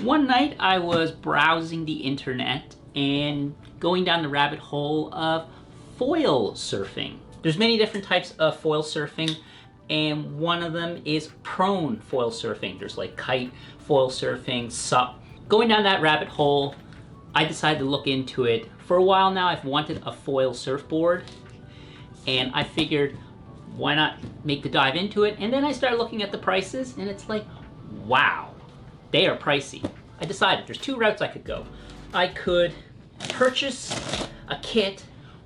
One night I was browsing the internet and going down the rabbit hole of foil surfing. There's many different types of foil surfing, and one of them is prone foil surfing. There's like kite foil surfing, sup. Going down that rabbit hole, I decided to look into it. For a while now, I've wanted a foil surfboard, and I figured, why not make the dive into it? And then I started looking at the prices, and it's like, wow, they are pricey. I decided there's two routes I could go. I could purchase a kit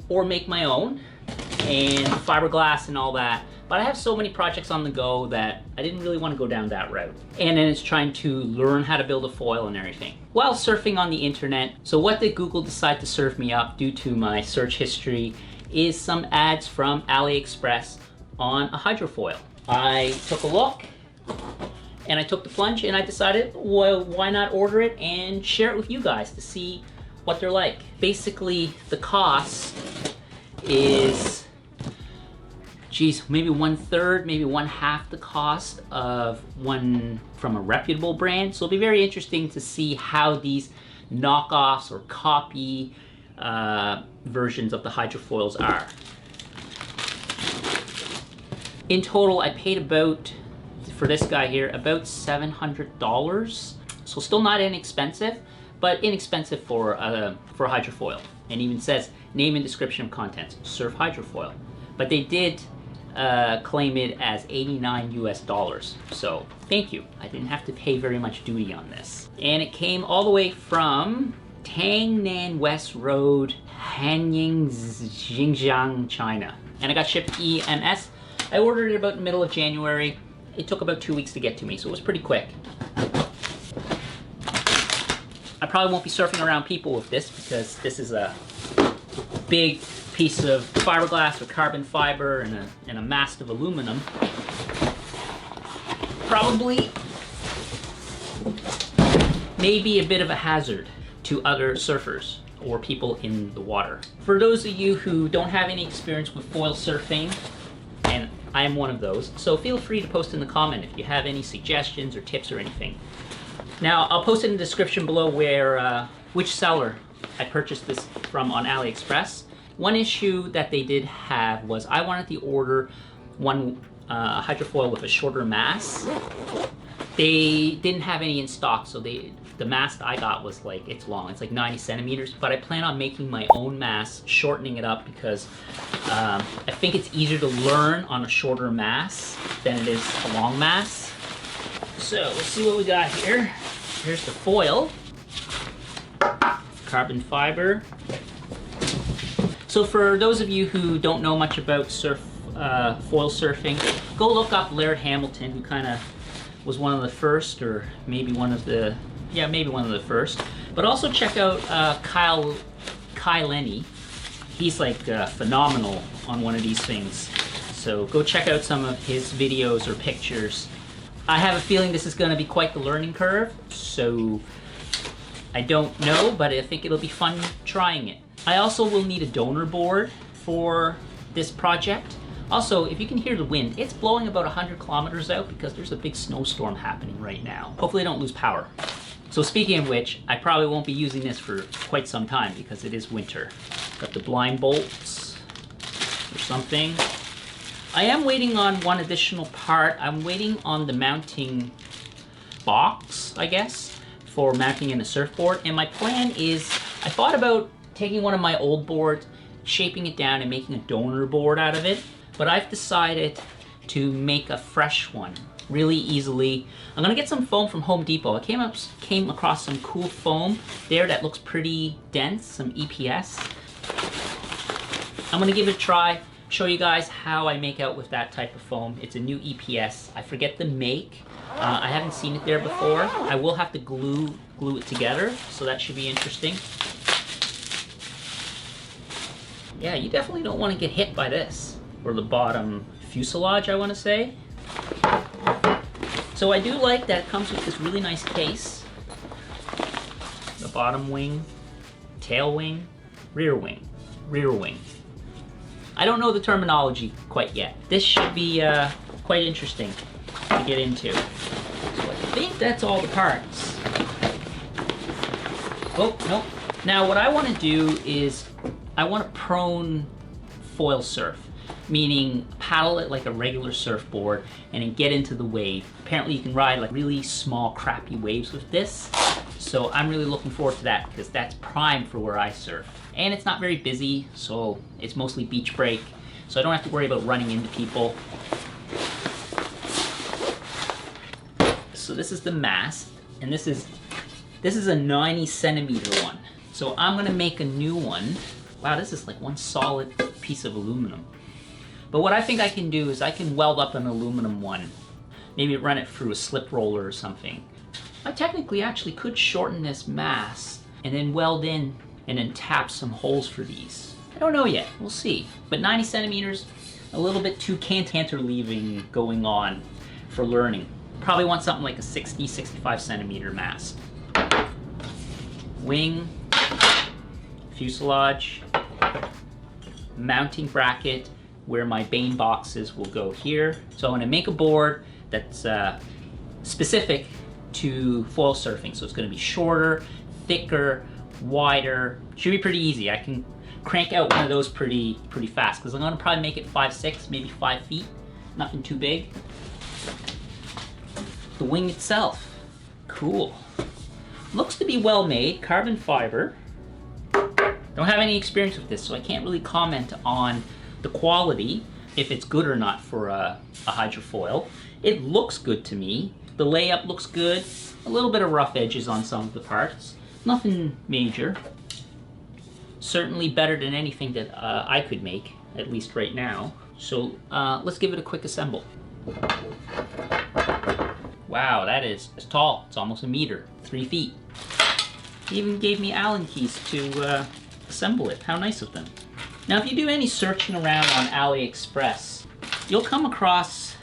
or make my own, and fiberglass and all that. But I have so many projects on the go that I didn't really want to go down that route. And then it's trying to learn how to build a foil and everything while surfing on the internet. So what did Google decide to serve me up due to my search history is some ads from AliExpress on a hydrofoil. I took a look and I took the plunge and I decided, well, why not order it and share it with you guys to see what they're like. Basically, the cost is, geez, maybe 1/3, maybe 1/2 the cost of one from a reputable brand. So it'll be very interesting to see how these knockoffs or copy versions of the hydrofoils are. In total, I paid about, for this guy here, about $700. So still not inexpensive, but inexpensive for a hydrofoil. And even says, name and description of contents, surf hydrofoil. But they did claim it as $89 US. So thank you. I didn't have to pay very much duty on this. And it came all the way from Tangnan West Road, Hanyang, Xinjiang, China. And I got shipped EMS. I ordered it about the middle of January. It took about 2 weeks to get to me, so it was pretty quick. I probably won't be surfing around people with this because this is a big piece of fiberglass with carbon fiber and a mast of aluminum. Probably maybe a bit of a hazard to other surfers or people in the water. For those of you who don't have any experience with foil surfing, and I am one of those, so feel free to post in the comment if you have any suggestions or tips or anything. Now, I'll post in the description below where which seller I purchased this from on AliExpress. One issue that they did have was I wanted to order one hydrofoil with a shorter mast. They didn't have any in stock, so the mast I got was like, it's long, it's like 90 centimeters, but I plan on making my own mast, shortening it up because I think it's easier to learn on a shorter mast than it is a long mast. So let's see what we got here. Here's the foil, carbon fiber. So for those of you who don't know much about foil surfing, go look up Laird Hamilton, who kind of was one of the first, or maybe one of the, yeah, maybe one of the first. But also check out Kai Lenny. He's like phenomenal on one of these things. So go check out some of his videos or pictures. I have a feeling this is going to be quite the learning curve, so I don't know, but I think it'll be fun trying it. I also will need a donor board for this project. Also, if you can hear the wind, it's blowing about 100 kilometers out because there's a big snowstorm happening right now. Hopefully I don't lose power. So speaking of which, I probably won't be using this for quite some time because it is winter. Got the blind bolts or something. I am waiting on one additional part. I'm waiting on the mounting box, I guess, for mounting in a surfboard. And my plan is, I thought about taking one of my old boards, shaping it down and making a donor board out of it. But I've decided to make a fresh one really easily. I'm gonna get some foam from Home Depot. I came across some cool foam there that looks pretty dense, some EPS. I'm gonna give it a try, show you guys how I make out with that type of foam. It's a new EPS. I forget the make. I haven't seen it there before. I will have to glue it together, so that should be interesting. Yeah, you definitely don't want to get hit by this. Or the bottom fuselage, I want to say. So I do like that it comes with this really nice case. The bottom wing, tail wing, rear wing, rear wing. I don't know the terminology quite yet. This should be quite interesting to get into. So I think that's all the parts. Oh, no. Now what I want to do is I want to prone foil surf, meaning paddle it like a regular surfboard and then get into the wave. Apparently you can ride like really small, crappy waves with this. So I'm really looking forward to that because that's prime for where I surf. And it's not very busy, so it's mostly beach break. So I don't have to worry about running into people. So this is the mast, and this is a 90 centimeter one. So I'm gonna make a new one. Wow, this is like one solid piece of aluminum. But what I think I can do is I can weld up an aluminum one. Maybe run it through a slip roller or something. I technically actually could shorten this mast and then weld in and then tap some holes for these. I don't know yet, we'll see. But 90 centimeters, a little bit too cantilever going on for learning. Probably want something like a 60, 65 centimeter mast. Wing, fuselage, mounting bracket where my Bane boxes will go here. So I'm gonna make a board that's specific to foil surfing. So it's gonna be shorter, thicker, wider. Should be pretty easy. I can crank out one of those pretty fast because I'm gonna probably make it 5'6", maybe 5 feet. Nothing too big. The wing itself, cool. Looks to be well made, carbon fiber. Don't have any experience with this, so I can't really comment on the quality, if it's good or not for a hydrofoil. It looks good to me. The layup looks good. A little bit of rough edges on some of the parts. Nothing major. Certainly better than anything that I could make, at least right now. So let's give it a quick assemble. Wow, that is tall. It's almost a meter, 3 feet. He even gave me Allen keys to assemble it. How nice of them. Now, if you do any searching around on AliExpress, you'll come across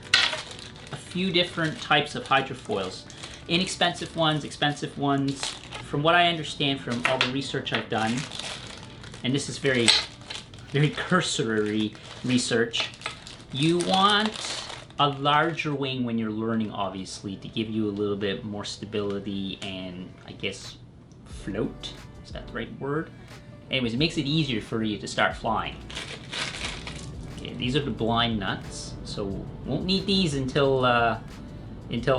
a few different types of hydrofoils. Inexpensive ones, expensive ones. From what I understand from all the research I've done, and this is very cursory research, you want a larger wing when you're learning, obviously, to give you a little bit more stability and, I guess, float. Is that the right word? Anyways, it makes it easier for you to start flying. Okay, these are the blind nuts, so won't need these until I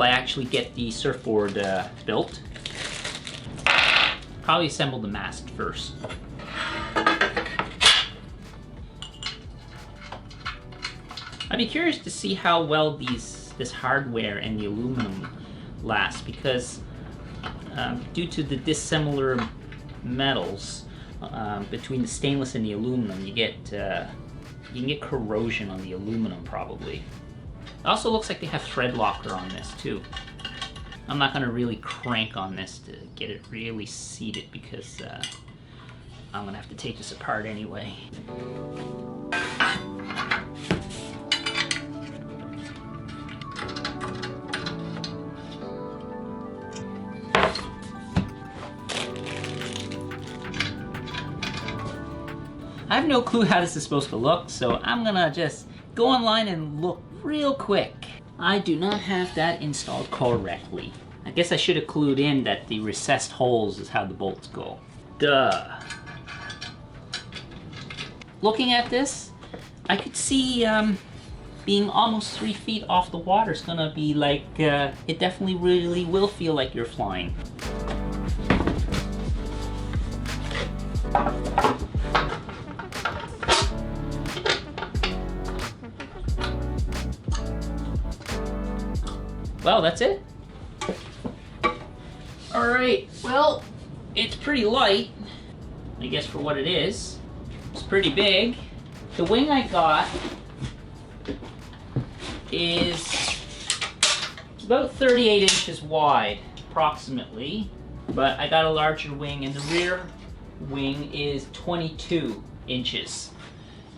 actually get the surfboard built. Probably assemble the mast first. I'd be curious to see how well this hardware and the aluminum last, because due to the dissimilar metals between the stainless and the aluminum, you can get corrosion on the aluminum probably. It also looks like they have thread locker on this too. I'm not going to really crank on this to get it really seated because I'm going to have to take this apart anyway. I have no clue how this is supposed to look, so I'm gonna just go online and look real quick. I do not have that installed correctly. I guess I should have clued in that the recessed holes is how the bolts go. Duh. Looking at this, I could see being almost 3 feet off the water is gonna be like, it definitely really will feel like you're flying. Well, that's it. All right, well, it's pretty light, I guess, for what it is. It's pretty big. The wing I got is about 38 inches wide, approximately, but I got a larger wing, and the rear wing is 22 inches.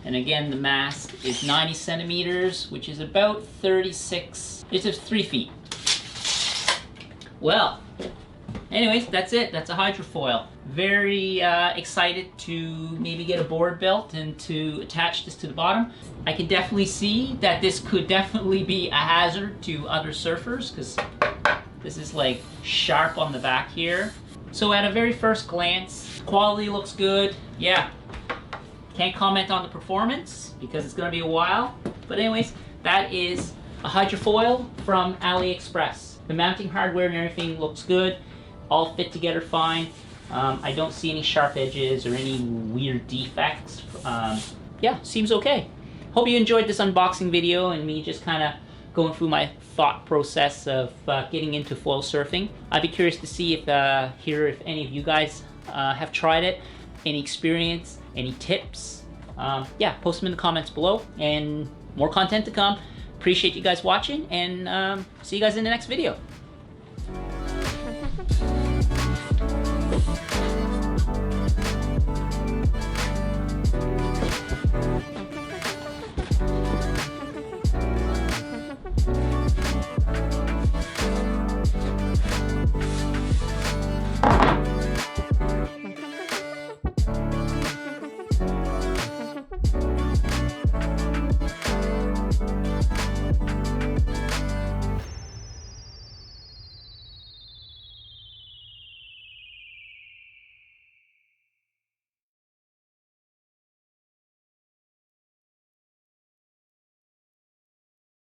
And again, the mast is 90 centimeters, which is about 36, it's 3 feet. Well, anyways, that's it. That's a hydrofoil. Very excited to maybe get a board built and to attach this to the bottom. I can definitely see that this could definitely be a hazard to other surfers because this is like sharp on the back here. So at a very first glance, quality looks good. Yeah, can't comment on the performance because it's gonna be a while. But anyways, that is a hydrofoil from AliExpress. The mounting hardware and everything looks good. All fit together fine. I don't see any sharp edges or any weird defects. Yeah, seems okay. Hope you enjoyed this unboxing video and me just kind of going through my thought process of getting into foil surfing. I'd be curious to see if if any of you guys have tried it, any experience, any tips. Yeah, post them in the comments below, and more content to come. Appreciate you guys watching, and see you guys in the next video.